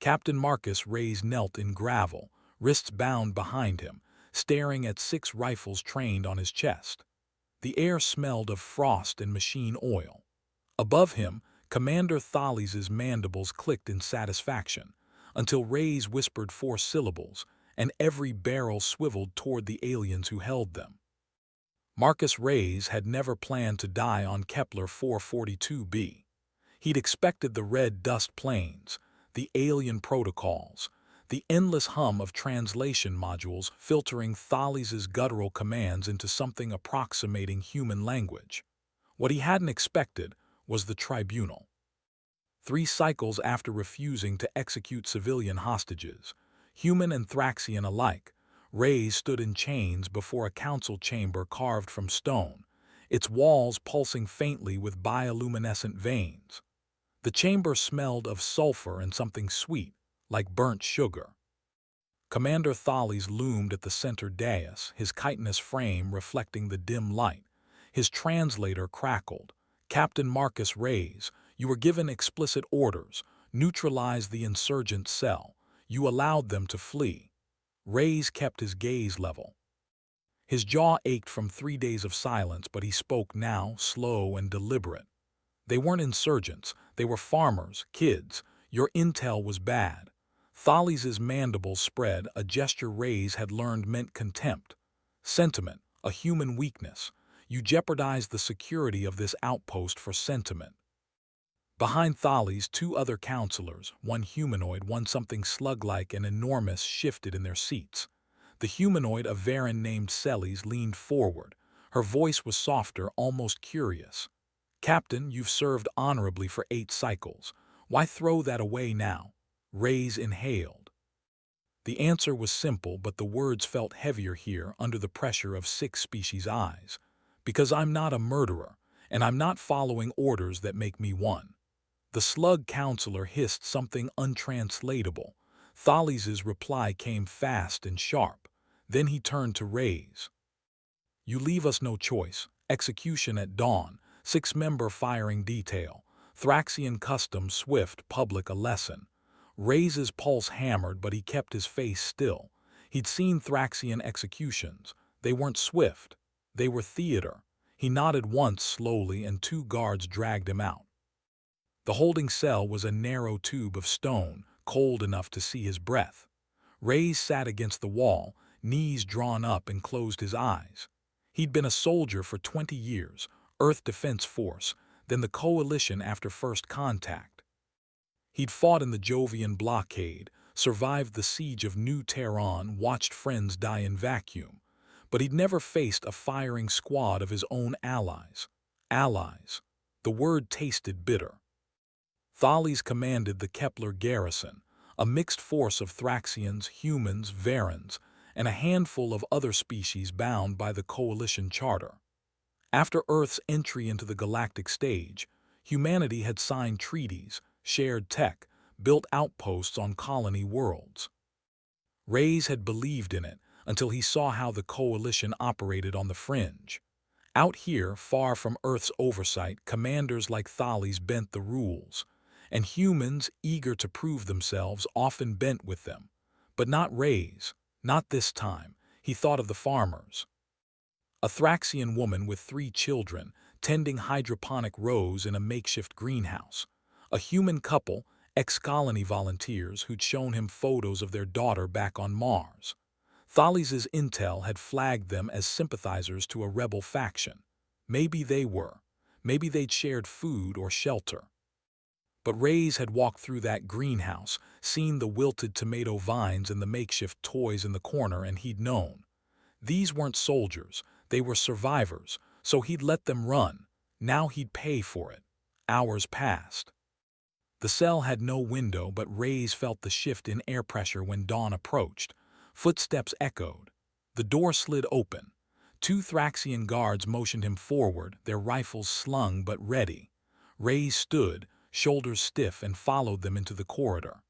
Captain Marcus Reyes knelt in gravel, wrists bound behind him, staring at 6 rifles trained on his chest. The air smelled of frost and machine oil. Above him, Commander Thales' mandibles clicked in satisfaction, until Reyes whispered 4 syllables, and every barrel swiveled toward the aliens who held them. Marcus Reyes had never planned to die on Kepler 442b. He'd expected the red dust plains, the alien protocols, the endless hum of translation modules filtering Thales' guttural commands into something approximating human language. What he hadn't expected was the tribunal. 3 cycles after refusing to execute civilian hostages, human and Thraxian alike, Reyes stood in chains before a council chamber carved from stone, its walls pulsing faintly with bioluminescent veins. The chamber smelled of sulfur and something sweet, like burnt sugar. Commander Thales loomed at the center dais, his chitinous frame reflecting the dim light. His translator crackled. "Captain Marcus Reyes, you were given explicit orders. Neutralize the insurgent cell. You allowed them to flee." Reyes kept his gaze level. His jaw ached from 3 days of silence, but he spoke now, slow and deliberate. "They weren't insurgents. They were farmers, kids. Your intel was bad." Thales' mandibles spread, a gesture Reyes had learned meant contempt. "Sentiment, a human weakness. You jeopardized the security of this outpost for sentiment." Behind Thales, 2 other counselors, one humanoid, one something slug-like and enormous, shifted in their seats. The humanoid, a Varan named Celes, leaned forward. Her voice was softer, almost curious. "Captain, you've served honorably for 8 cycles. Why throw that away now?" Reyes inhaled. The answer was simple, but the words felt heavier here under the pressure of 6 species' eyes. "Because I'm not a murderer, and I'm not following orders that make me one." The slug counselor hissed something untranslatable. Thales' reply came fast and sharp. Then he turned to Reyes. "You leave us no choice. Execution at dawn. 6-member firing detail. Thraxian customs, swift, public, a lesson." Reyes' pulse hammered, but he kept his face still. He'd seen Thraxian executions. They weren't swift. They were theater. He nodded once slowly, and 2 guards dragged him out. The holding cell was a narrow tube of stone, cold enough to see his breath. Reyes sat against the wall, knees drawn up, and closed his eyes. He'd been a soldier for 20 years, Earth Defense Force, then the Coalition after First Contact. He'd fought in the Jovian blockade, survived the siege of New Tehran, watched friends die in vacuum. But he'd never faced a firing squad of his own allies. Allies. The word tasted bitter. Thales commanded the Kepler garrison, a mixed force of Thraxians, humans, Varans, and a handful of other species bound by the Coalition Charter. After Earth's entry into the galactic stage, humanity had signed treaties, shared tech, built outposts on colony worlds. Reyes had believed in it until he saw how the Coalition operated on the fringe. Out here, far from Earth's oversight, commanders like Thales bent the rules, and humans, eager to prove themselves, often bent with them. But not Reyes. Not this time. He thought of the farmers. A Thraxian woman with 3 children, tending hydroponic rows in a makeshift greenhouse. A human couple, ex-colony volunteers who'd shown him photos of their daughter back on Mars. Thales' intel had flagged them as sympathizers to a rebel faction. Maybe they were. Maybe they'd shared food or shelter. But Reyes had walked through that greenhouse, seen the wilted tomato vines and the makeshift toys in the corner, and he'd known. These weren't soldiers, they were survivors, so he'd let them run. Now he'd pay for it. Hours passed. The cell had no window, but Reyes felt the shift in air pressure when dawn approached. Footsteps echoed. The door slid open. 2 Thraxian guards motioned him forward, their rifles slung but ready. Reyes stood, shoulders stiff, and followed them into the corridor.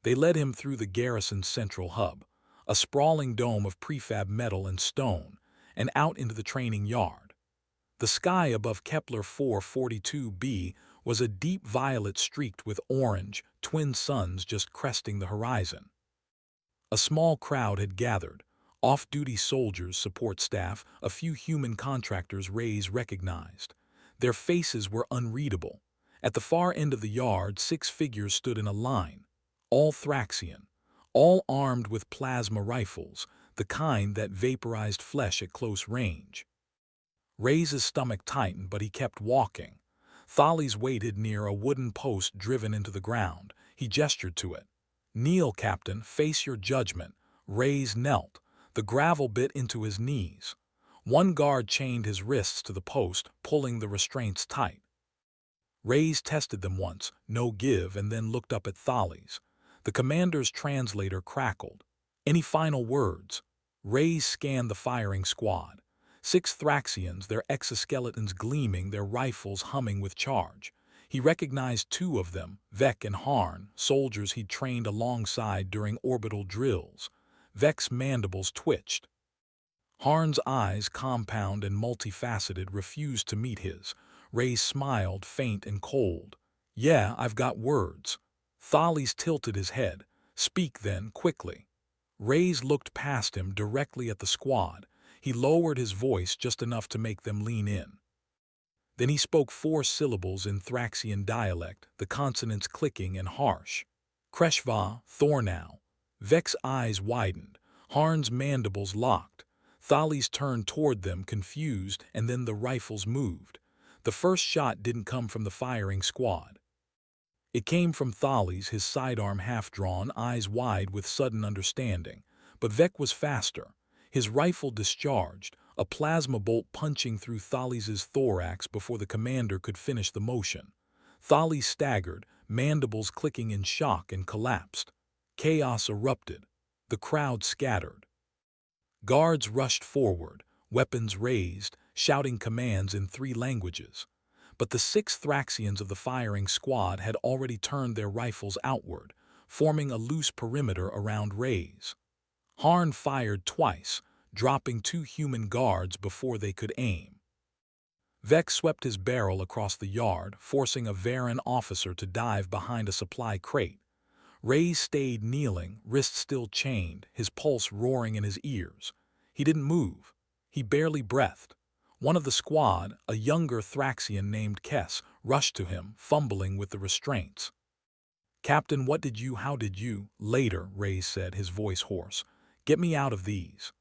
They led him through the garrison's central hub, a sprawling dome of prefab metal and stone, and out into the training yard. The sky above Kepler 442b was a deep violet streaked with orange, twin suns just cresting the horizon. A small crowd had gathered. Off-duty soldiers, support staff, a few human contractors Reyes recognized. Their faces were unreadable. At the far end of the yard, 6 figures stood in a line, all Thraxian, all armed with plasma rifles, the kind that vaporized flesh at close range. Reyes' stomach tightened, but he kept walking. Thales waited near a wooden post driven into the ground. He gestured to it. "Kneel, Captain, face your judgment." Reyes knelt. The gravel bit into his knees. One guard chained his wrists to the post, pulling the restraints tight. Reyes tested them once, no give, and then looked up at Thales. The commander's translator crackled. "Any final words?" Reyes scanned the firing squad. 6 Thraxians, their exoskeletons gleaming, their rifles humming with charge. He recognized 2 of them, Vec and Harn, soldiers he'd trained alongside during orbital drills. Vec's mandibles twitched. Harn's eyes, compound and multifaceted, refused to meet his. Reyes smiled, faint and cold. "Yeah, I've got words." Thales tilted his head. "Speak then, quickly." Reyes looked past him directly at the squad. He lowered his voice just enough to make them lean in. Then he spoke 4 syllables in Thraxian dialect, the consonants clicking and harsh. "Kreshva, Thornau." Vec's eyes widened. Harn's mandibles locked. Thales turned toward them, confused, and then the rifles moved. The first shot didn't come from the firing squad. It came from Thales, his sidearm half-drawn, eyes wide with sudden understanding. But Vec was faster. His rifle discharged, a plasma bolt punching through Thales's thorax before the commander could finish the motion. Thales staggered, mandibles clicking in shock, and collapsed. Chaos erupted. The crowd scattered. Guards rushed forward, weapons raised, shouting commands in 3 languages. But the 6 Thraxians of the firing squad had already turned their rifles outward, forming a loose perimeter around Reyes. Harn fired twice, dropping 2 human guards before they could aim. Vec swept his barrel across the yard, forcing a Varan officer to dive behind a supply crate. Reyes stayed kneeling, wrists still chained, his pulse roaring in his ears. He didn't move. He barely breathed. One of the squad, a younger Thraxian named Kes, rushed to him, fumbling with the restraints. "Captain, how did you?" "Later," Reyes said, his voice hoarse. "Get me out of these."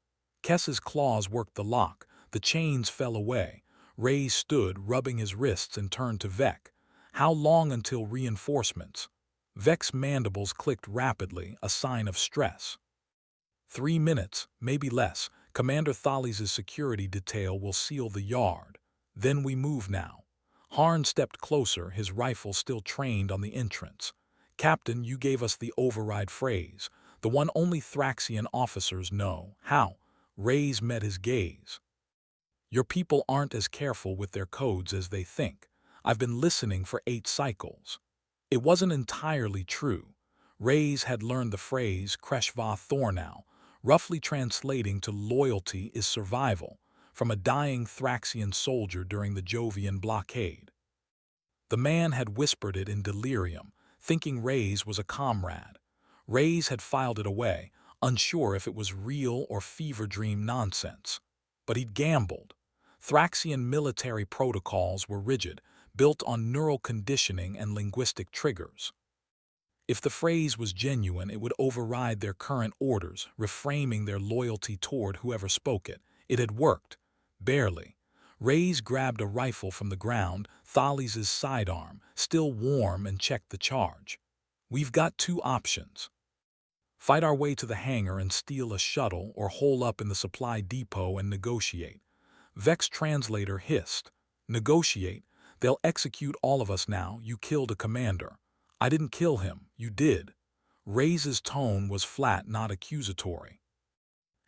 Kes's claws worked the lock. The chains fell away. Reyes stood, rubbing his wrists, and turned to Vec. "How long until reinforcements?" Vec's mandibles clicked rapidly, a sign of stress. 3 minutes, maybe less. Commander Thales's security detail will seal the yard. Then we move now. Harn stepped closer, his rifle still trained on the entrance. "Captain, you gave us the override phrase, the one only Thraxian officers know. How?" Reyes met his gaze. "Your people aren't as careful with their codes as they think. I've been listening for 8 cycles." It wasn't entirely true. Reyes had learned the phrase Kreshva Thornau, roughly translating to "loyalty is survival," from a dying Thraxian soldier during the Jovian blockade. The man had whispered it in delirium, thinking Reyes was a comrade. Reyes had filed it away, unsure if it was real or fever dream nonsense. But he'd gambled. Thraxian military protocols were rigid, built on neural conditioning and linguistic triggers. If the phrase was genuine, it would override their current orders, reframing their loyalty toward whoever spoke it. It had worked. Barely. Reyes grabbed a rifle from the ground, Thales's sidearm, still warm, and checked the charge. "We've got 2 options. Fight our way to the hangar and steal a shuttle, or hole up in the supply depot and negotiate." Vec's translator hissed. "Negotiate? They'll execute all of us now. You killed a commander." "I didn't kill him. You did." Reyes's tone was flat, not accusatory.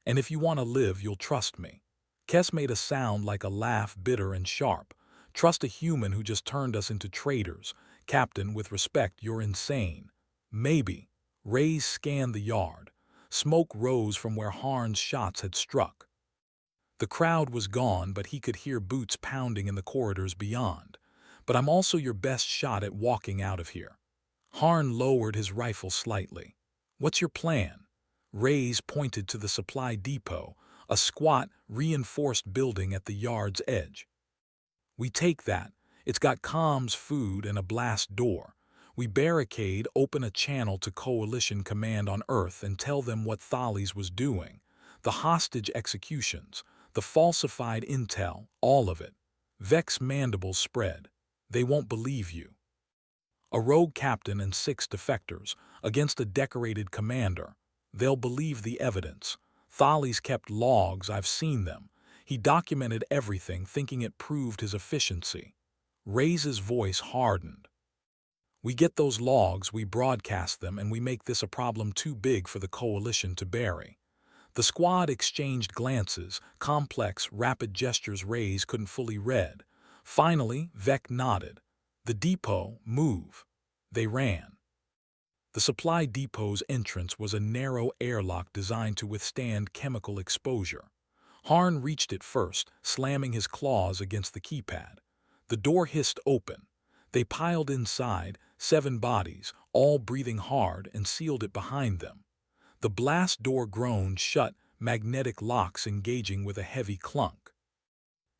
"And if you want to live, you'll trust me." Kes made a sound like a laugh, bitter and sharp. "Trust a human who just turned us into traitors. Captain, with respect, you're insane." "Maybe." Reyes scanned the yard. Smoke rose from where Harn's shots had struck. The crowd was gone, but he could hear boots pounding in the corridors beyond. but I'm also your best shot at walking out of here." Harn lowered his rifle slightly. "What's your plan?" Reyes pointed to the supply depot, a squat, reinforced building at the yard's edge. "We take that. It's got comms, food, and a blast door. We barricade, open a channel to Coalition Command on Earth and tell them what Thales was doing. The hostage executions, the falsified intel, all of it." Vec's mandibles spread. "They won't believe you. A rogue captain and 6 defectors against a decorated commander. They'll believe the evidence. Thales kept logs, I've seen them. He documented everything, thinking it proved his efficiency." Reyes' voice hardened. "We get those logs, we broadcast them, and we make this a problem too big for the Coalition to bury." The squad exchanged glances, complex, rapid gestures Reyes couldn't fully read. Finally, Vec nodded. "The depot, move." They ran. The supply depot's entrance was a narrow airlock designed to withstand chemical exposure. Harn reached it first, slamming his claws against the keypad. The door hissed open. They piled inside, 7 bodies, all breathing hard, and sealed it behind them. The blast door groaned shut, magnetic locks engaging with a heavy clunk.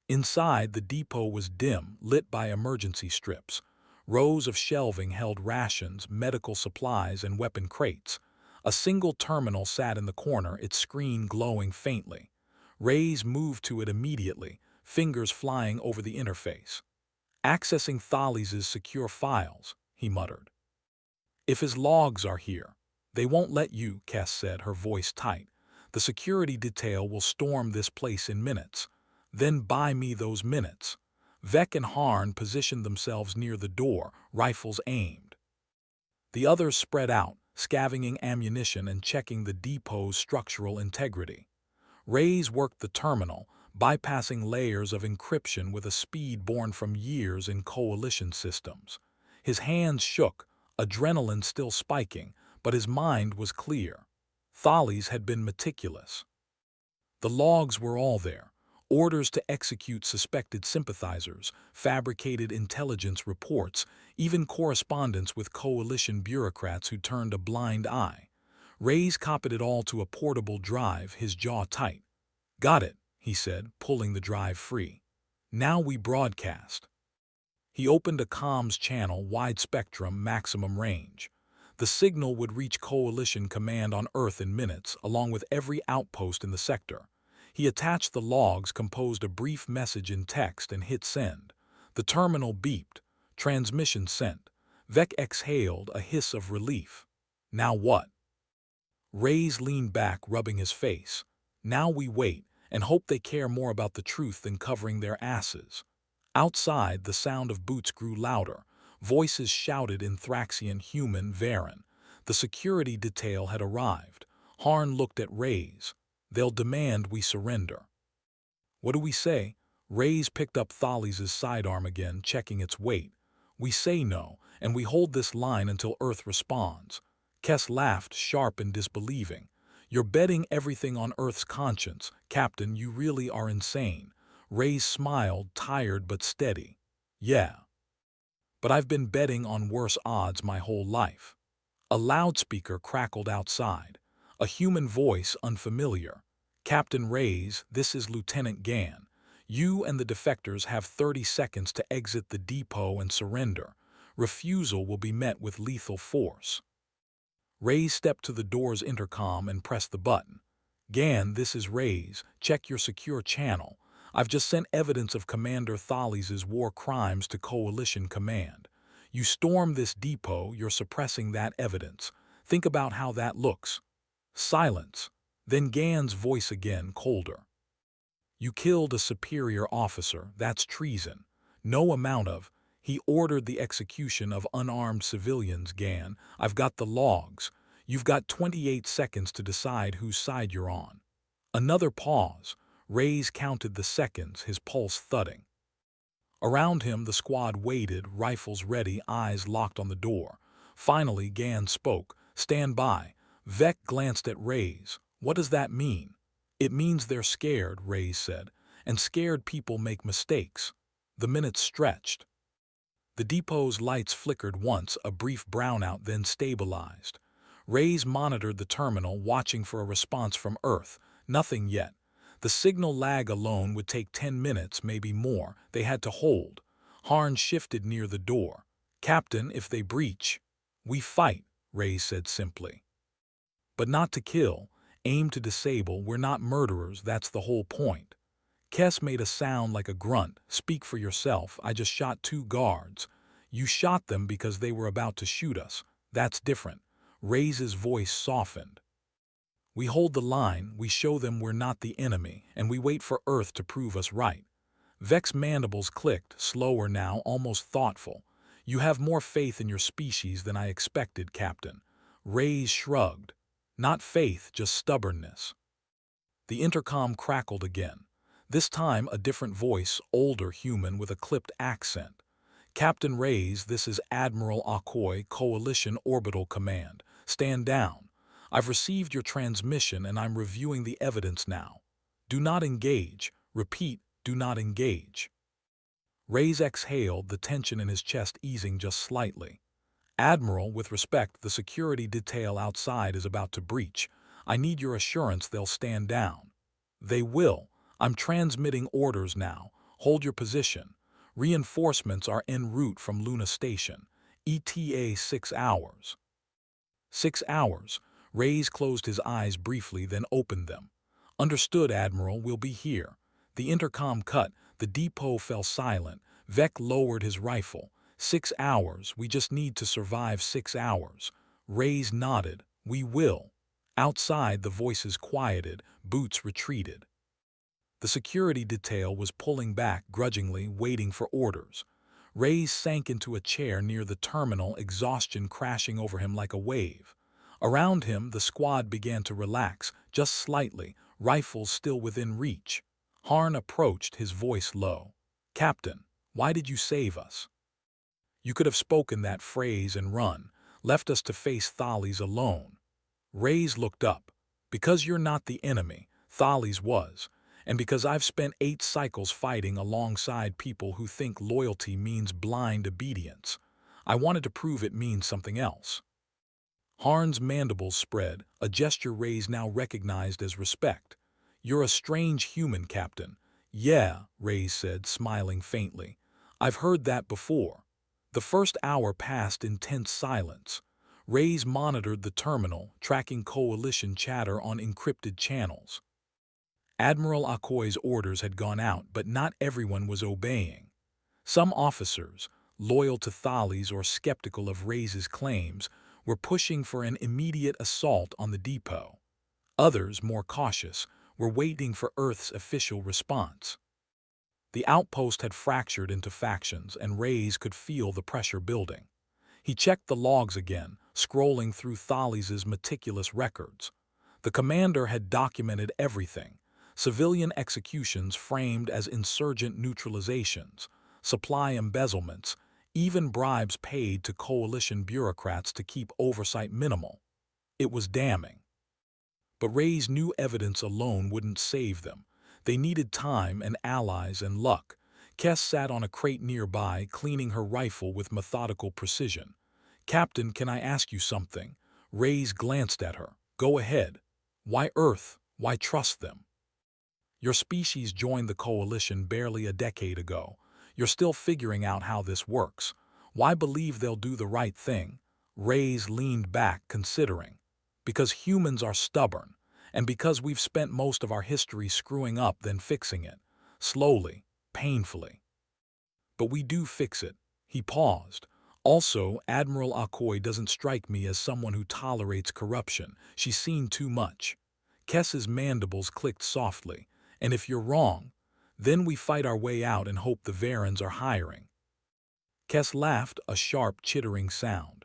Inside, the depot was dim, lit by emergency strips. Rows of shelving held rations, medical supplies, and weapon crates. A single terminal sat in the corner, its screen glowing faintly. Reyes moved to it immediately, fingers flying over the interface. "Accessing Thales' secure files," he muttered. "If his logs are here." "They won't let you," Cass said, her voice tight. "The security detail will storm this place in minutes." "Then buy me those minutes." Vec and Harn positioned themselves near the door, rifles aimed. The others spread out, scavenging ammunition and checking the depot's structural integrity. Reyes worked the terminal, bypassing layers of encryption with a speed born from years in Coalition systems. His hands shook, adrenaline still spiking, but his mind was clear. Thales had been meticulous. The logs were all there. Orders to execute suspected sympathizers, fabricated intelligence reports, even correspondence with Coalition bureaucrats who turned a blind eye. Reyes copied it all to a portable drive, his jaw tight. "Got it," he said, pulling the drive free. "Now we broadcast." He opened a comms channel, wide spectrum, maximum range. The signal would reach Coalition Command on Earth in minutes, along with every outpost in the sector. He attached the logs, composed a brief message in text, and hit send. The terminal beeped. Transmission sent. Vec exhaled, a hiss of relief. "Now what?" Reyes leaned back, rubbing his face. "Now we wait, and hope they care more about the truth than covering their asses." Outside, the sound of boots grew louder. Voices shouted in Thraxian, human, Varen. The security detail had arrived. Harn looked at Reyes. "They'll demand we surrender." "What do we say?" Reyes picked up Thales' sidearm again, checking its weight. "We say no, and we hold this line until Earth responds." Kess laughed, sharp and disbelieving. "You're betting everything on Earth's conscience. Captain, you really are insane." Reyes smiled, tired but steady. "Yeah. But I've been betting on worse odds my whole life." A loudspeaker crackled outside. A human voice, unfamiliar. "Captain Reyes, this is Lieutenant Gann. You and the defectors have 30 seconds to exit the depot and surrender. Refusal will be met with lethal force." Reyes stepped to the door's intercom and pressed the button. "Gann, this is Reyes. Check your secure channel. I've just sent evidence of Commander Thales' war crimes to Coalition Command. You storm this depot, you're suppressing that evidence. Think about how that looks." Silence. Then Gann's voice again, colder. "You killed a superior officer. That's treason. No amount of—" "He ordered the execution of unarmed civilians, Gann. I've got the logs. You've got 28 seconds to decide whose side you're on." Another pause. Reyes counted the seconds, his pulse thudding. Around him, the squad waited, rifles ready, eyes locked on the door. Finally, Gann spoke. "Stand by." Vec glanced at Reyes. "What does that mean?" "It means they're scared," Reyes said. "And scared people make mistakes." The minutes stretched. The depot's lights flickered once, a brief brownout, then stabilized. Reyes monitored the terminal, watching for a response from Earth. Nothing yet. The signal lag alone would take 10 minutes, maybe more. They had to hold. Harn shifted near the door. "Captain, if they breach—" "We fight," Reyes said simply. "But not to kill. Aim to disable. We're not murderers, that's the whole point." Kess made a sound like a grunt. "Speak for yourself. I just shot 2 guards. You shot them because they were about to shoot us. That's different." Reyes' voice softened. "We hold the line, we show them we're not the enemy, and we wait for Earth to prove us right." Vec's mandibles clicked, slower now, almost thoughtful. "You have more faith in your species than I expected, Captain." Reyes shrugged. "Not faith, just stubbornness." The intercom crackled again. This time a different voice, older, human, with a clipped accent. "Captain Reyes, this is Admiral Akoy, Coalition Orbital Command. Stand down. I've received your transmission and I'm reviewing the evidence now. Do not engage. Repeat, do not engage." Reyes exhaled, the tension in his chest easing just slightly. "Admiral, with respect, the security detail outside is about to breach. I need your assurance they'll stand down." "They will. I'm transmitting orders now. Hold your position. Reinforcements are en route from Luna Station. ETA 6 hours." 6 hours. Reyes closed his eyes briefly, then opened them. "Understood, Admiral, we'll be here." The intercom cut. The depot fell silent. Vec lowered his rifle. 6 hours. We just need to survive 6 hours. Reyes nodded. "We will." Outside, the voices quieted. Boots retreated. The security detail was pulling back, grudgingly, waiting for orders. Reyes sank into a chair near the terminal, exhaustion crashing over him like a wave. Around him, the squad began to relax, just slightly, rifles still within reach. Harn approached, his voice low. "Captain, why did you save us? You could have spoken that phrase and run, left us to face Thales alone." Reyes looked up. "Because you're not the enemy, Thales was. And because I've spent 8 cycles fighting alongside people who think loyalty means blind obedience. I wanted to prove it means something else." Harn's mandibles spread, a gesture Reyes now recognized as respect. "You're a strange human, Captain." "Yeah," Reyes said, smiling faintly. "I've heard that before." The first hour passed in tense silence. Reyes monitored the terminal, tracking Coalition chatter on encrypted channels. Admiral Akoy's orders had gone out, but not everyone was obeying. Some officers, loyal to Thales or skeptical of Reyes' claims, were pushing for an immediate assault on the depot. Others, more cautious, were waiting for Earth's official response. The outpost had fractured into factions, and Reyes could feel the pressure building. He checked the logs again, scrolling through Thales' meticulous records. The commander had documented everything: civilian executions framed as insurgent neutralizations, supply embezzlements, even bribes paid to coalition bureaucrats to keep oversight minimal. It was damning. But Reyes knew evidence alone wouldn't save them. They needed time and allies and luck. Kess sat on a crate nearby, cleaning her rifle with methodical precision. "Captain, can I ask you something?" Reyes glanced at her. "Go ahead." "Why Earth? Why trust them? Your species joined the coalition barely a decade ago. You're still figuring out how this works. Why believe they'll do the right thing?" Reyes leaned back, considering. "Because humans are stubborn, and because we've spent most of our history screwing up then fixing it. Slowly, painfully. But we do fix it." He paused. "Also, Admiral Akoy doesn't strike me as someone who tolerates corruption. She's seen too much." Kess's mandibles clicked softly. "And if you're wrong, then we fight our way out and hope the Varens are hiring." Kess laughed, a sharp, chittering sound.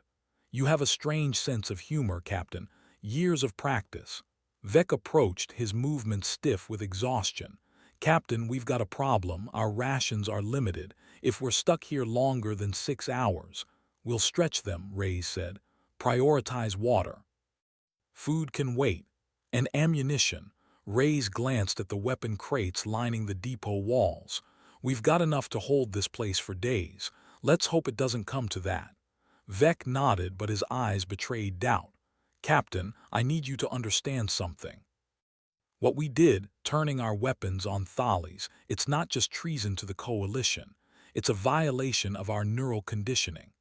"You have a strange sense of humor, Captain. Years of practice." Vec approached, his movements stiff with exhaustion. "Captain, we've got a problem. Our rations are limited. If we're stuck here longer than 6 hours, we'll stretch them," Reyes said. "Prioritize water. Food can wait. And ammunition." Reyes glanced at the weapon crates lining the depot walls. "We've got enough to hold this place for days. Let's hope it doesn't come to that. Vec nodded, but his eyes betrayed doubt. Captain, I need you to understand something. What we did, turning our weapons on Thales, it's not just treason to the Coalition. It's a violation of our neural conditioning.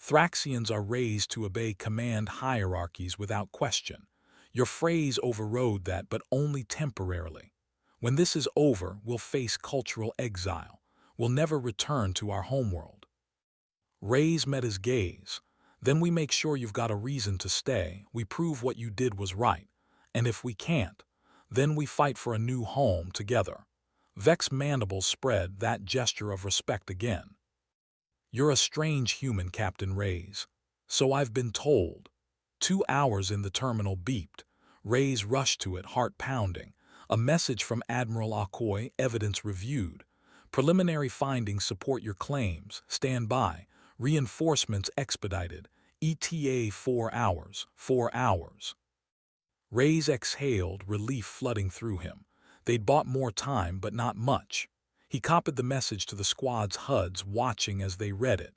Thraxians are raised to obey command hierarchies without question. Your phrase overrode that, but only temporarily. When this is over, we'll face cultural exile. We'll never return to our homeworld. Reyes met his gaze. Then we make sure you've got a reason to stay. We prove what you did was right. And if we can't, then we fight for a new home together. Vec's mandibles spread, that gesture of respect again. You're a strange human, Captain Reyes. So I've been told. 2 hours in the terminal beeped. Reyes rushed to it, heart pounding. A message from Admiral Akoy, evidence reviewed. Preliminary findings support your claims. Stand by. Reinforcements expedited. ETA 4 hours. 4 hours. Reyes exhaled, relief flooding through him. They'd bought more time, but not much. He copied the message to the squad's HUDs, watching as they read it.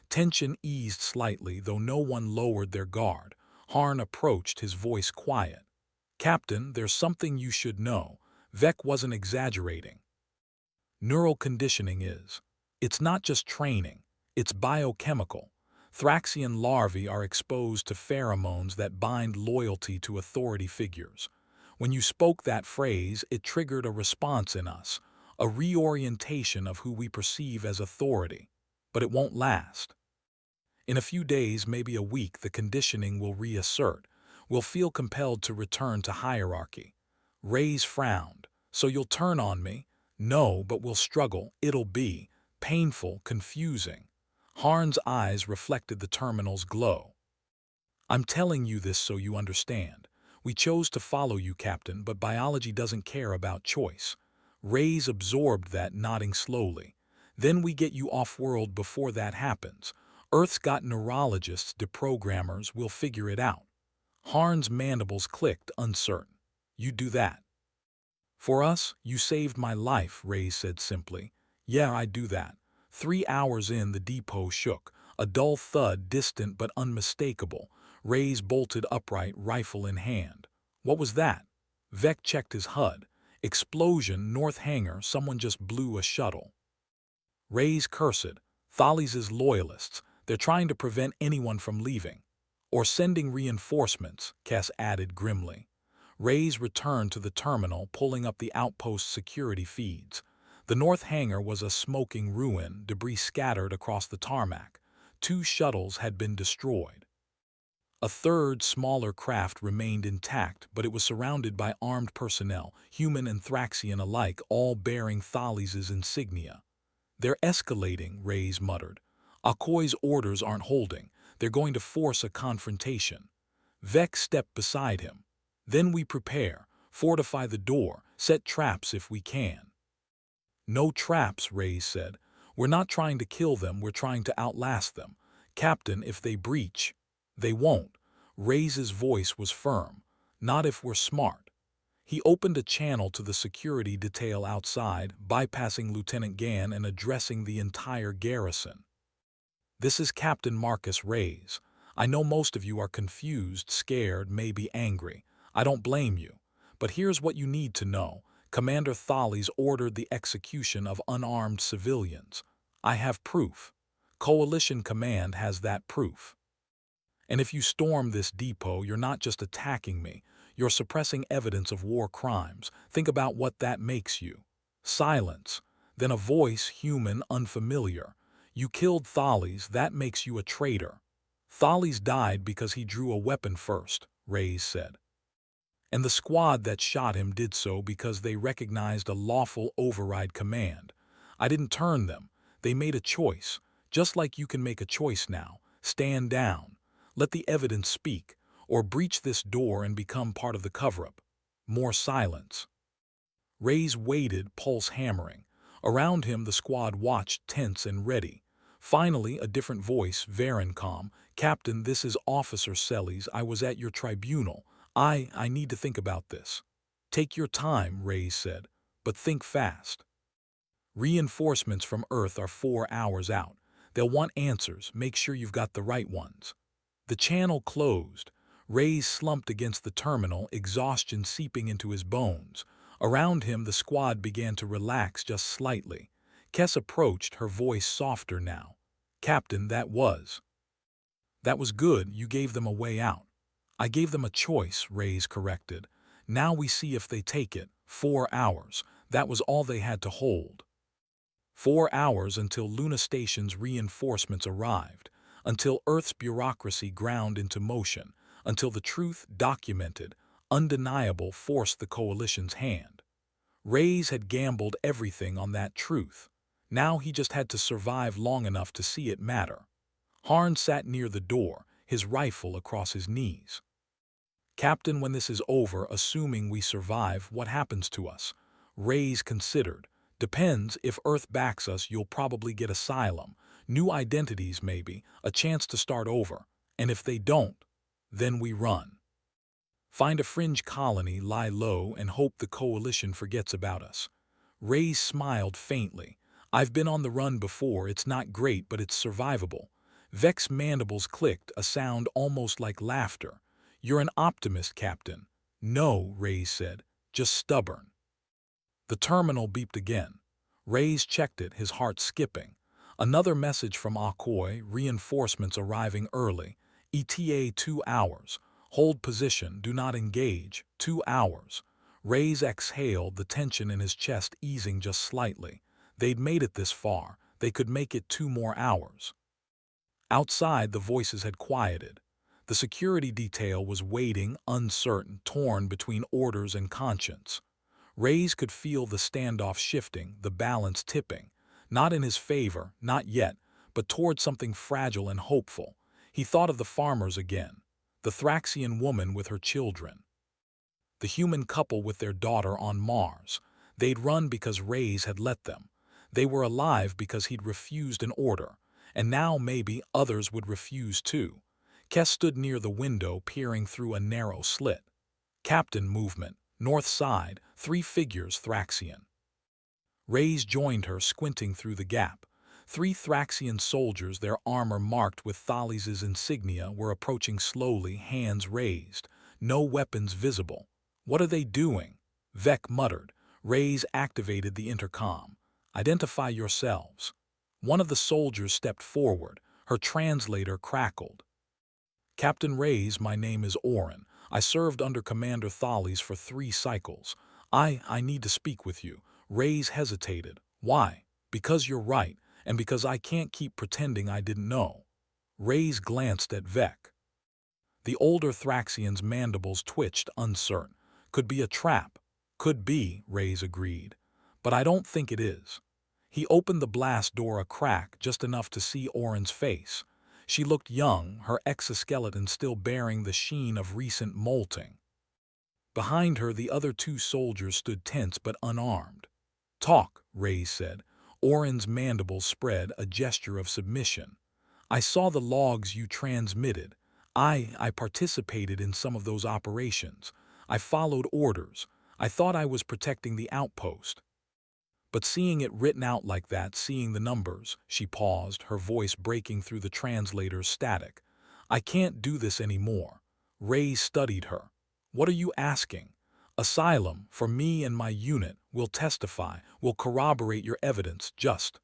Tension eased slightly, though no one lowered their guard. Harn approached, his voice quiet. Captain, there's something you should know. Vec wasn't exaggerating. Neural conditioning is. It's not just training. It's biochemical. Thraxian larvae are exposed to pheromones that bind loyalty to authority figures. When you spoke that phrase, it triggered a response in us, a reorientation of who we perceive as authority. But it won't last. In a few days, maybe a week, the conditioning will reassert. We'll feel compelled to return to hierarchy. Reyes frowned. So you'll turn on me? No, but we'll struggle. It'll be painful, confusing. Harn's eyes reflected the terminal's glow. I'm telling you this so you understand. We chose to follow you, Captain, but biology doesn't care about choice. Reyes absorbed that, nodding slowly. Then we get you off-world before that happens. Earth's got neurologists, deprogrammers, we'll figure it out. Harn's mandibles clicked, uncertain. You do that. For us, you saved my life, Reyes said simply. Yeah, I do that. 3 hours in, the depot shook. A dull thud, distant but unmistakable. Reyes bolted upright, rifle in hand. What was that? Vec checked his HUD. Explosion, North Hangar, someone just blew a shuttle. Reyes cursed. Thales' loyalists. They're trying to prevent anyone from leaving. Or sending reinforcements, Kess added grimly. Reyes returned to the terminal, pulling up the outpost security feeds. The North Hangar was a smoking ruin, debris scattered across the tarmac. 2 shuttles had been destroyed. A third, smaller craft remained intact, but it was surrounded by armed personnel, human and Thraxian alike, all bearing Thales' insignia. They're escalating, Reyes muttered. Akoy's orders aren't holding. They're going to force a confrontation. Vec stepped beside him. Then we prepare, fortify the door, set traps if we can. No traps, Reyes said. We're not trying to kill them, we're trying to outlast them. Captain, if they breach, they won't. Reyes' voice was firm. Not if we're smart. He opened a channel to the security detail outside, bypassing Lieutenant Gann and addressing the entire garrison. This is Captain Marcus Reyes. I know most of you are confused, scared, maybe angry. I don't blame you. But here's what you need to know. Commander Thales ordered the execution of unarmed civilians. I have proof. Coalition Command has that proof. And if you storm this depot, you're not just attacking me. You're suppressing evidence of war crimes. Think about what that makes you. Silence. Then a voice, human, unfamiliar. You killed Thales, that makes you a traitor. Thales died because he drew a weapon first, Reyes said. And the squad that shot him did so because they recognized a lawful override command. I didn't turn them. They made a choice. Just like you can make a choice now. Stand down. Let the evidence speak. Or breach this door and become part of the cover-up. More silence. Reyes waited, pulse hammering. Around him the squad watched, tense and ready. Finally, a different voice, Varen calm. Captain, this is Officer Selles. I was at your tribunal. I need to think about this. Take your time, Reyes said, but think fast. Reinforcements from Earth are 4 hours out. They'll want answers. Make sure you've got the right ones. The channel closed. Reyes slumped against the terminal, exhaustion seeping into his bones. Around him, the squad began to relax just slightly. Kess approached, her voice softer now. "Captain, that was good. You gave them a way out." "I gave them a choice," Reyes corrected. "Now we see if they take it. 4 hours. That was all they had to hold. 4 hours until Luna Station's reinforcements arrived, until Earth's bureaucracy ground into motion, until the truth, documented, undeniable, forced the Coalition's hand. Reyes had gambled everything on that truth. Now he just had to survive long enough to see it matter. Harn sat near the door, his rifle across his knees. "Captain, when this is over, assuming we survive, what happens to us?" Reyes considered. "Depends. If Earth backs us, you'll probably get asylum. New identities maybe, a chance to start over. And if they don't, then we run. Find a fringe colony, lie low, and hope the Coalition forgets about us." Reyes smiled faintly. "I've been on the run before. It's not great, but it's survivable." Vec's mandibles clicked, a sound almost like laughter. "You're an optimist, Captain." "No," Reyes said, "just stubborn." The terminal beeped again. Reyes checked it, his heart skipping. Another message from Akoi, reinforcements arriving early. ETA 2 hours. Hold position, do not engage. 2 hours. Reyes exhaled, the tension in his chest easing just slightly. They'd made it this far. They could make it 2 more hours. Outside, the voices had quieted. The security detail was waiting, uncertain, torn between orders and conscience. Reyes could feel the standoff shifting, the balance tipping. Not in his favor, not yet, but toward something fragile and hopeful. He thought of the farmers again. The Thraxian woman with her children. The human couple with their daughter on Mars. They'd run because Reyes had let them. They were alive because he'd refused an order. And now maybe others would refuse too. Kess stood near the window, peering through a narrow slit. "Captain, movement. North side, 3 figures, Thraxian." Reyes joined her, squinting through the gap. 3 Thraxian soldiers, their armor marked with Thales' insignia, were approaching slowly, hands raised. No weapons visible. "What are they doing?" Vec muttered. Reyes activated the intercom. "Identify yourselves." One of the soldiers stepped forward. Her translator crackled. "Captain Reyes, my name is Orin. I served under Commander Thales for 3 cycles. I need to speak with you." Reyes hesitated. "Why?" "Because you're right, and because I can't keep pretending I didn't know." Reyes glanced at Vec. The older Thraxian's mandibles twitched, uncertain. "Could be a trap." "Could be," Reyes agreed. "But I don't think it is." He opened the blast door a crack, just enough to see Orin's face. She looked young, her exoskeleton still bearing the sheen of recent molting. Behind her, the other 2 soldiers stood tense but unarmed. "Talk," Reyes said. Orin's mandibles spread, a gesture of submission. "I saw the logs you transmitted. I participated in some of those operations. I followed orders. I thought I was protecting the outpost. But seeing it written out like that, seeing the numbers," she paused, her voice breaking through the translator's static. "I can't do this anymore." Reyes studied her. "What are you asking?" "Asylum, for me and my unit. We'll testify. We'll corroborate your evidence. Just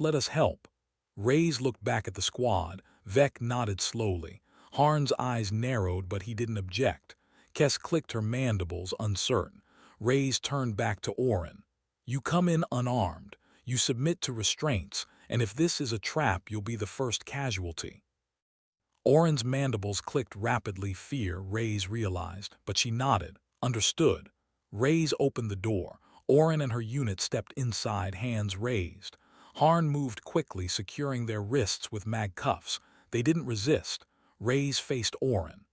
let us help." Reyes looked back at the squad. Vec nodded slowly. Harn's eyes narrowed, but he didn't object. Kess clicked her mandibles, uncertain. Reyes turned back to Orin. "You come in unarmed. You submit to restraints, and if this is a trap, you'll be the first casualty." Orin's mandibles clicked rapidly, fear, Reyes realized, but she nodded. "Understood." Reyes opened the door. Orin and her unit stepped inside, hands raised. Harn moved quickly, securing their wrists with mag cuffs. They didn't resist. Reyes faced Orin.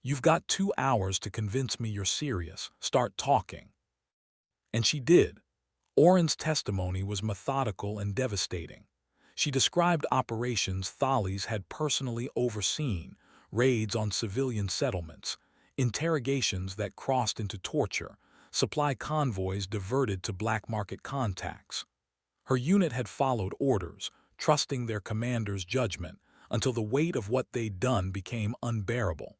"You've got 2 hours to convince me you're serious. Start talking." And she did. Orin's testimony was methodical and devastating. She described operations Thales had personally overseen, raids on civilian settlements, interrogations that crossed into torture, supply convoys diverted to black market contacts. Her unit had followed orders, trusting their commander's judgment until the weight of what they'd done became unbearable.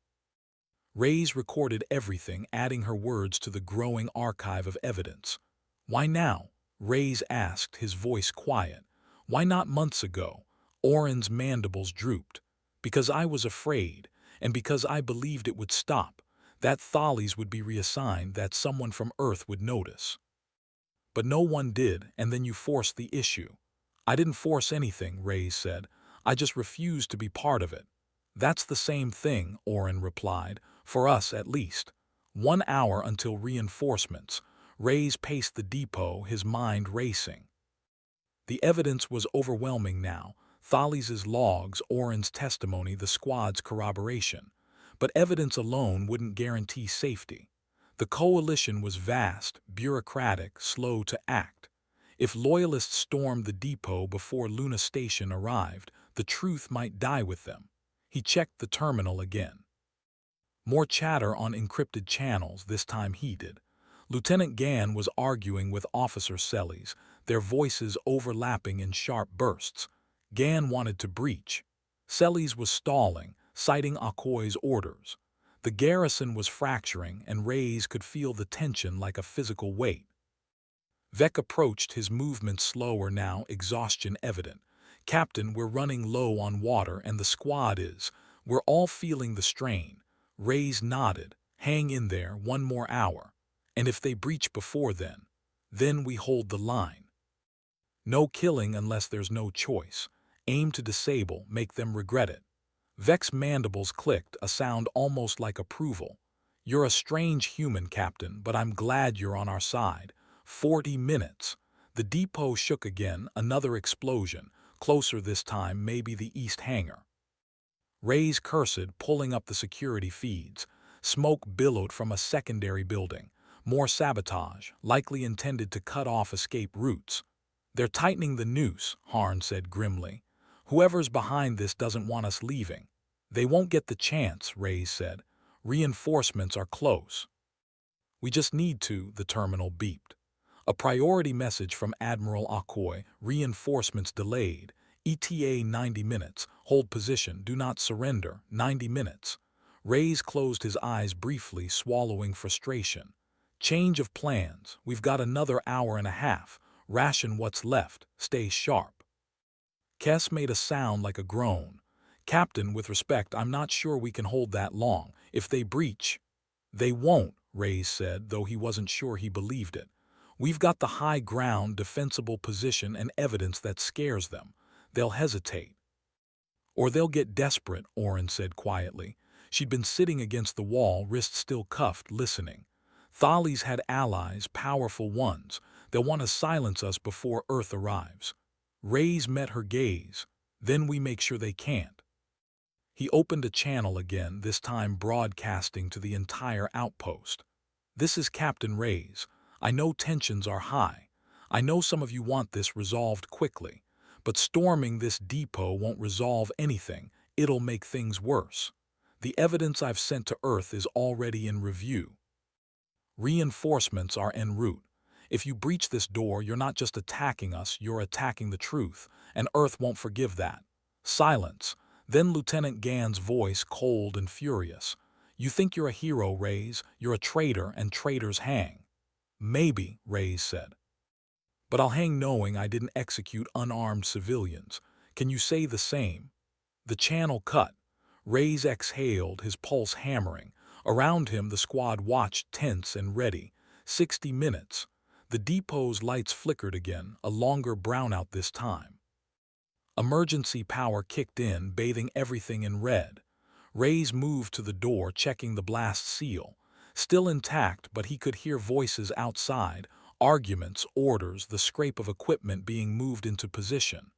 Reyes recorded everything, adding her words to the growing archive of evidence. "Why now?" Reyes asked, his voice quiet. "Why not months ago?" Oren's mandibles drooped. "Because I was afraid, and because I believed it would stop, that Thales would be reassigned, that someone from Earth would notice. But no one did, and then you forced the issue." "I didn't force anything," Reyes said. "I just refused to be part of it." "That's the same thing," Oren replied, "for us at least." 1 hour until reinforcements. Reyes paced the depot, his mind racing. The evidence was overwhelming now. Thales's logs, Oren's testimony, the squad's corroboration. But evidence alone wouldn't guarantee safety. The coalition was vast, bureaucratic, slow to act. If loyalists stormed the depot before Luna Station arrived, the truth might die with them. He checked the terminal again. More chatter on encrypted channels, this time heated. Lieutenant Gann was arguing with Officer Sellies, their voices overlapping in sharp bursts. Gann wanted to breach. Sellies was stalling, citing Akoy's orders. The garrison was fracturing, and Reyes could feel the tension like a physical weight. Vec approached, his movements slower now, exhaustion evident. "Captain, we're running low on water, and the squad is. We're all feeling the strain." Reyes nodded. "Hang in there, 1 more hour. And if they breach before then we hold the line. No killing unless there's no choice. Aim to disable, make them regret it." Vec's mandibles clicked, a sound almost like approval. "You're a strange human, Captain, but I'm glad you're on our side." 40 minutes. The depot shook again, another explosion, closer this time, maybe the east hangar. Reyes cursed, pulling up the security feeds. Smoke billowed from a secondary building. More sabotage, likely intended to cut off escape routes. "They're tightening the noose," Harn said grimly. "Whoever's behind this doesn't want us leaving." "They won't get the chance," Reyes said. "Reinforcements are close." "We just need to," the terminal beeped. A priority message from Admiral Akoy: "Reinforcements delayed. ETA 90 minutes. Hold position. Do not surrender. 90 minutes." Reyes closed his eyes briefly, swallowing frustration. "Change of plans. We've got another hour and a half. Ration what's left. Stay sharp." Kess made a sound like a groan. "Captain, with respect, I'm not sure we can hold that long. If they breach—" "They won't," Reyes said, though he wasn't sure he believed it. "We've got the high ground, defensible position, and evidence that scares them. They'll hesitate." "Or they'll get desperate," Oren said quietly. She'd been sitting against the wall, wrists still cuffed, listening. "Thales had allies, powerful ones. They'll want to silence us before Earth arrives." Reyes met her gaze. "Then we make sure they can't." He opened a channel again, this time broadcasting to the entire outpost. "This is Captain Reyes. I know tensions are high. I know some of you want this resolved quickly. But storming this depot won't resolve anything. It'll make things worse. The evidence I've sent to Earth is already in review. Reinforcements are en route. If you breach this door, you're not just attacking us, you're attacking the truth, and Earth won't forgive that." Silence. Then Lieutenant Gann's voice, cold and furious. "You think you're a hero, Reyes. You're a traitor, and traitors hang." "Maybe," Reyes said. "But I'll hang knowing I didn't execute unarmed civilians. Can you say the same?" The channel cut. Reyes exhaled, his pulse hammering. Around him, the squad watched, tense and ready. 60 minutes. The depot's lights flickered again, a longer brownout this time. Emergency power kicked in, bathing everything in red. Reyes moved to the door, checking the blast seal. Still intact, but he could hear voices outside, arguments, orders, the scrape of equipment being moved into position.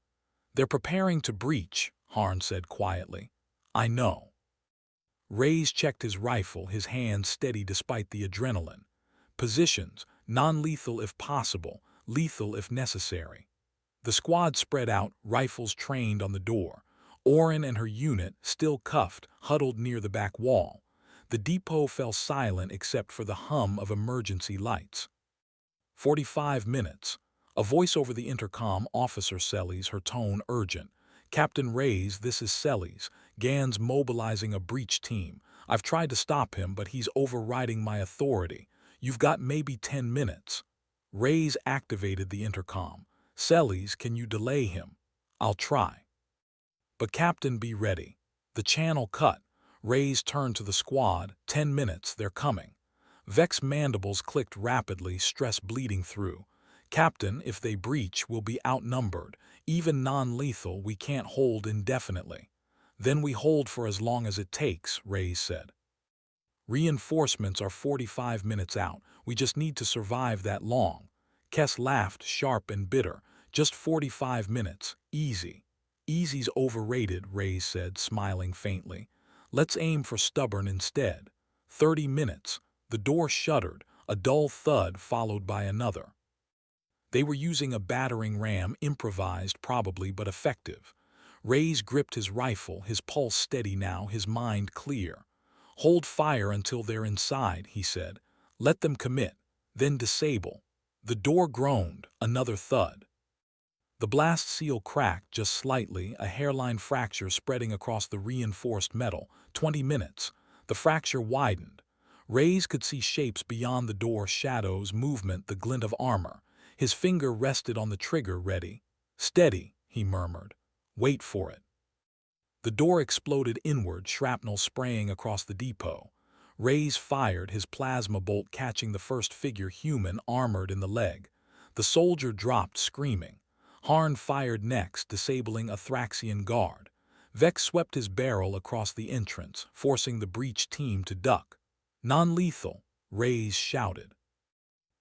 "They're preparing to breach," Harn said quietly. "I know." Reyes checked his rifle, his hands steady despite the adrenaline. Positions, non-lethal if possible, lethal if necessary. The squad spread out, rifles trained on the door. Oren and her unit, still cuffed, huddled near the back wall. The depot fell silent except for the hum of emergency lights. 45 minutes. A voice over the intercom, Officer Sellies, her tone urgent. Captain Reyes, this is Sellies. Gan's mobilizing a breach team. I've tried to stop him, but he's overriding my authority. You've got maybe 10 minutes. Reyes activated the intercom. Sellies, can you delay him? I'll try. But Captain, be ready. The channel cut. Reyes turned to the squad. 10 minutes, they're coming. Vex's mandibles clicked rapidly, stress bleeding through. Captain, if they breach, we'll be outnumbered. Even non-lethal, we can't hold indefinitely. Then we hold for as long as it takes, Reyes said. Reinforcements are 45 minutes out. We just need to survive that long. Kess laughed, sharp and bitter. Just 45 minutes. Easy. Easy's overrated, Reyes said, smiling faintly. Let's aim for stubborn instead. 30 minutes. The door shuddered, a dull thud followed by another. They were using a battering ram, improvised probably, but effective. Reyes gripped his rifle, his pulse steady now, his mind clear. Hold fire until they're inside, he said. Let them commit, then disable. The door groaned, another thud. The blast seal cracked just slightly, a hairline fracture spreading across the reinforced metal. 20 minutes. The fracture widened. Reyes could see shapes beyond the door, shadows, movement, the glint of armor. His finger rested on the trigger, ready. Steady, he murmured. Wait for it. The door exploded inward, shrapnel spraying across the depot. Reyes fired, his plasma bolt catching the first figure, human, armored in the leg. The soldier dropped, screaming. Harn fired next, disabling a Thraxian guard. Vex swept his barrel across the entrance, forcing the breach team to duck. Non-lethal, Reyes shouted.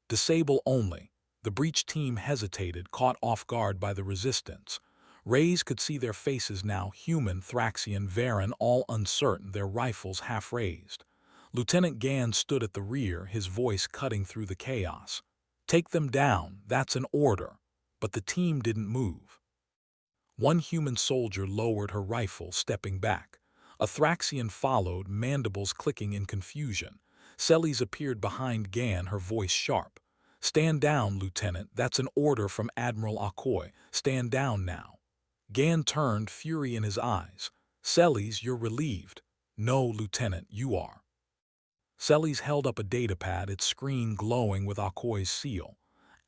Disable only. The breach team hesitated, caught off guard by the resistance. Reyes could see their faces now, human, Thraxian, Varen, all uncertain, their rifles half raised. Lieutenant Gan stood at the rear, his voice cutting through the chaos. Take them down, that's an order. But the team didn't move. One human soldier lowered her rifle, stepping back. A Thraxian followed, mandibles clicking in confusion. Sellies appeared behind Gan, her voice sharp. Stand down, Lieutenant, that's an order from Admiral Akoy. Stand down now. Gan turned, fury in his eyes. Sellies, you're relieved. No, Lieutenant, you are. Sellies held up a datapad, its screen glowing with Akoy's seal.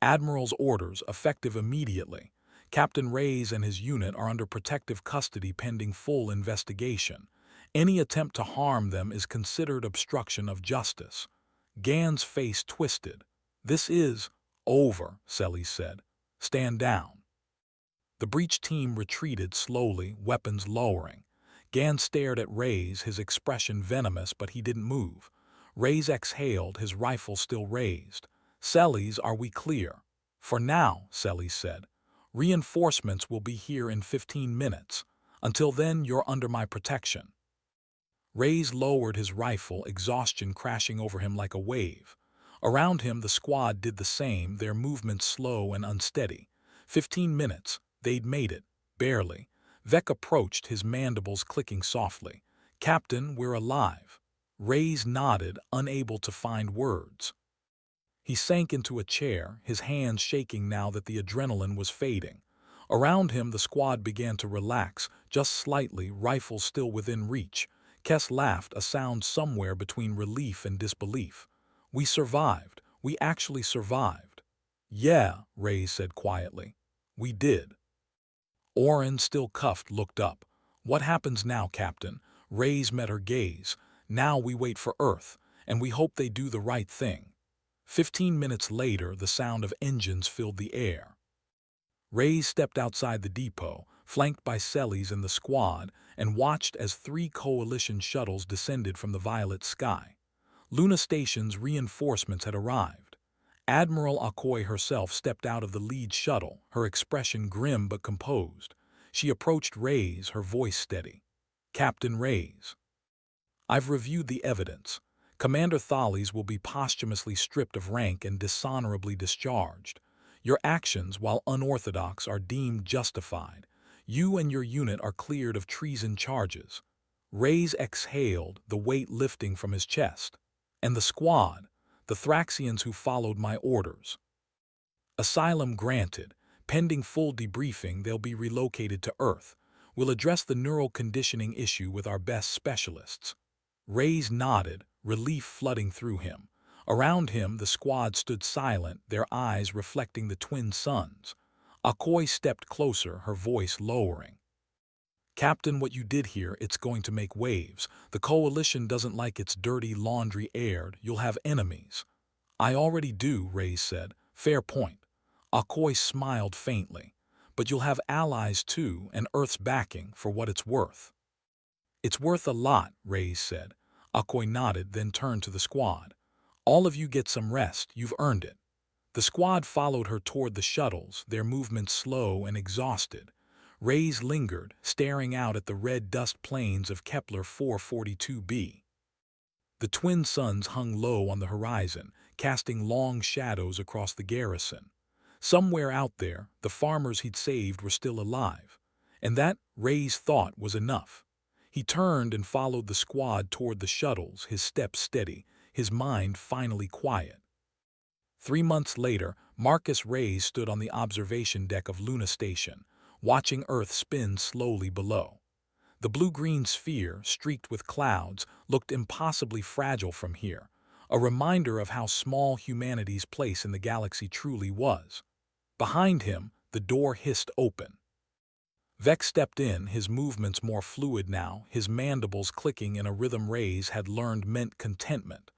Admiral's orders, effective immediately. Captain Reyes and his unit are under protective custody pending full investigation. Any attempt to harm them is considered obstruction of justice. Gan's face twisted. This is over, Sellies said. Stand down. The breach team retreated slowly, weapons lowering. Gan stared at Reyes, his expression venomous, but he didn't move. Reyes exhaled, his rifle still raised. Sellies, are we clear? For now, Sellies said. Reinforcements will be here in 15 minutes. Until then, you're under my protection. Reyes lowered his rifle, exhaustion crashing over him like a wave. Around him, the squad did the same, their movements slow and unsteady. 15 minutes. They'd made it. Barely. Vec approached, his mandibles clicking softly. Captain, we're alive. Reyes nodded, unable to find words. He sank into a chair, his hands shaking now that the adrenaline was fading. Around him, the squad began to relax, just slightly, rifles still within reach. Kess laughed, a sound somewhere between relief and disbelief. We survived. We actually survived. Yeah, Reyes said quietly. We did. Oren, still cuffed, looked up. What happens now, Captain? Reyes met her gaze. Now we wait for Earth, and we hope they do the right thing. 15 minutes later, the sound of engines filled the air. Reyes stepped outside the depot, flanked by Sellies and the squad, and watched as 3 coalition shuttles descended from the violet sky. Luna Station's reinforcements had arrived. Admiral Akoy herself stepped out of the lead shuttle, her expression grim but composed. She approached Reyes, her voice steady. Captain Reyes. I've reviewed the evidence. Commander Thales will be posthumously stripped of rank and dishonorably discharged. Your actions, while unorthodox, are deemed justified. You and your unit are cleared of treason charges. Reyes exhaled, the weight lifting from his chest. And the squad, the Thraxians who followed my orders. Asylum granted. Pending full debriefing, they'll be relocated to Earth. We'll address the neural conditioning issue with our best specialists. Reyes nodded, relief flooding through him. Around him, the squad stood silent, their eyes reflecting the twin suns. Akoi stepped closer, her voice lowering. Captain, what you did here, it's going to make waves. The Coalition doesn't like its dirty laundry aired. You'll have enemies. I already do, Reyes said. Fair point. Akoi smiled faintly. But you'll have allies too, and Earth's backing, for what it's worth. It's worth a lot, Reyes said. Akoi nodded, then turned to the squad. All of you get some rest, you've earned it. The squad followed her toward the shuttles, their movements slow and exhausted. Reyes lingered, staring out at the red dust plains of Kepler 442b. The twin suns hung low on the horizon, casting long shadows across the garrison. Somewhere out there, the farmers he'd saved were still alive. And that, Reyes thought, was enough. He turned and followed the squad toward the shuttles, his steps steady, his mind finally quiet. 3 months later, Marcus Reyes stood on the observation deck of Luna Station, watching Earth spin slowly below. The blue-green sphere, streaked with clouds, looked impossibly fragile from here, a reminder of how small humanity's place in the galaxy truly was. Behind him, the door hissed open. Vex stepped in, his movements more fluid now, his mandibles clicking in a rhythm Reyes had learned meant contentment.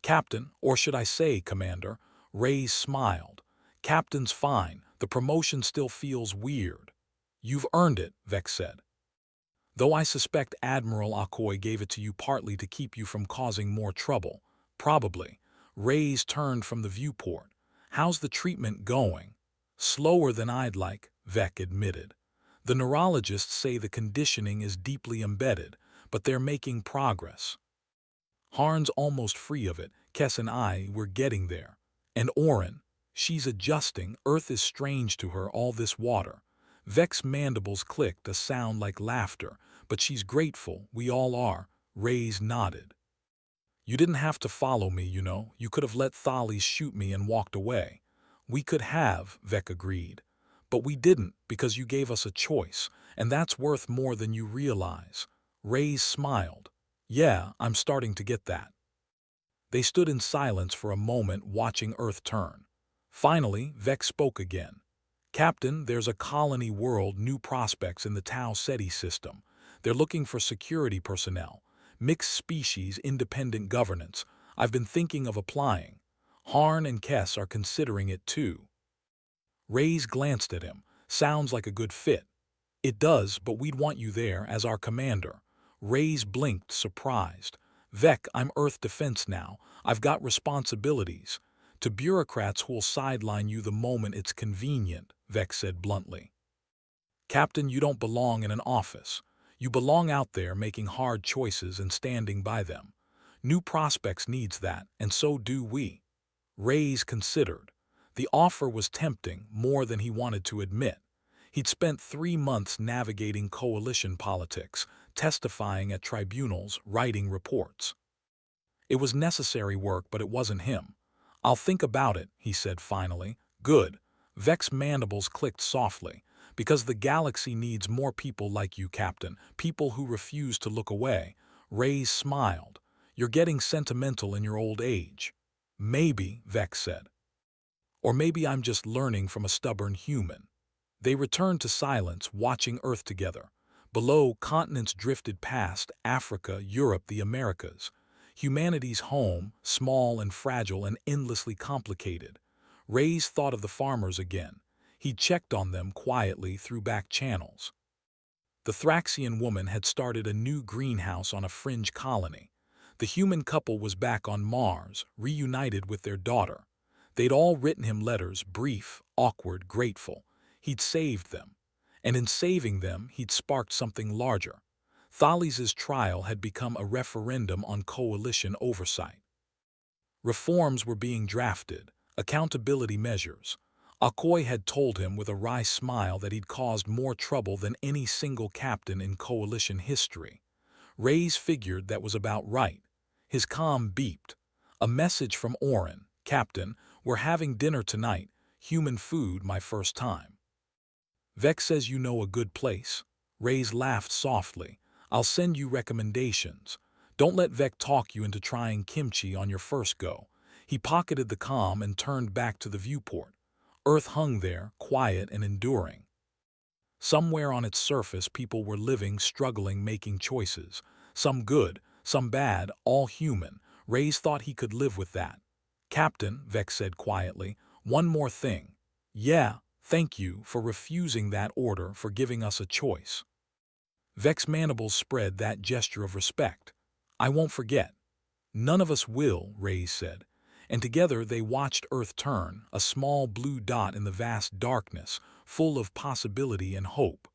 Captain, or should I say, Commander, Reyes smiled. Captain's fine, the promotion still feels weird. You've earned it, Vex said. Though I suspect Admiral Akoi gave it to you partly to keep you from causing more trouble. Probably. Reyes turned from the viewport. How's the treatment going? Slower than I'd like, Vex admitted. The neurologists say the conditioning is deeply embedded, but they're making progress. Harn's almost free of it. Kess and I, we're getting there. And Orin, she's adjusting. Earth is strange to her, all this water. Vex's mandibles clicked, a sound like laughter. But she's grateful, we all are. Reyes nodded. You didn't have to follow me, you know. You could have let Thales shoot me and walked away. We could have, Vex agreed. But we didn't, because you gave us a choice, and that's worth more than you realize. Reyes smiled. Yeah, I'm starting to get that. They stood in silence for a moment, watching Earth turn. Finally, Vex spoke again. Captain, there's a colony world, new prospects in the Tau Ceti system. They're looking for security personnel. Mixed species, independent governance. I've been thinking of applying. Harn and Kess are considering it too. Reyes glanced at him. Sounds like a good fit. It does, but we'd want you there as our commander. Reyes blinked, surprised. Vex, I'm Earth Defense now. I've got responsibilities. To bureaucrats who'll sideline you the moment it's convenient, Vex said bluntly. Captain, you don't belong in an office. You belong out there making hard choices and standing by them. New Prospects needs that, and so do we. Reyes considered. The offer was tempting, more than he wanted to admit. He'd spent 3 months navigating coalition politics, testifying at tribunals, writing reports. It was necessary work, but it wasn't him. I'll think about it, he said finally. Good. Vex's mandibles clicked softly. Because the galaxy needs more people like you, Captain, people who refuse to look away. Reyes smiled. You're getting sentimental in your old age. Maybe, Vex said. Or maybe I'm just learning from a stubborn human. They returned to silence, watching Earth together. Below, continents drifted past, Africa, Europe, the Americas. Humanity's home, small and fragile and endlessly complicated. Reyes thought of the farmers again. He checked on them quietly through back channels. The Thraxian woman had started a new greenhouse on a fringe colony. The human couple was back on Mars, reunited with their daughter. They'd all written him letters, brief, awkward, grateful. He'd saved them. And in saving them, he'd sparked something larger. Thales's trial had become a referendum on coalition oversight. Reforms were being drafted, accountability measures. Akoi had told him with a wry smile that he'd caused more trouble than any single captain in coalition history. Reyes figured that was about right. His comm beeped. A message from Orin. Captain, we're having dinner tonight. Human food my first time. Vex says you know a good place. Reyes laughed softly. I'll send you recommendations. Don't let Vec talk you into trying kimchi on your first go. He pocketed the comm and turned back to the viewport. Earth hung there, quiet and enduring. Somewhere on its surface people were living, struggling, making choices. Some good, some bad, all human. Reyes thought he could live with that. Captain, Vex said quietly, one more thing. Yeah, thank you for refusing that order, for giving us a choice. Vex's mandibles spread that gesture of respect. I won't forget. None of us will, Reyes said. And together they watched Earth turn, a small blue dot in the vast darkness, full of possibility and hope.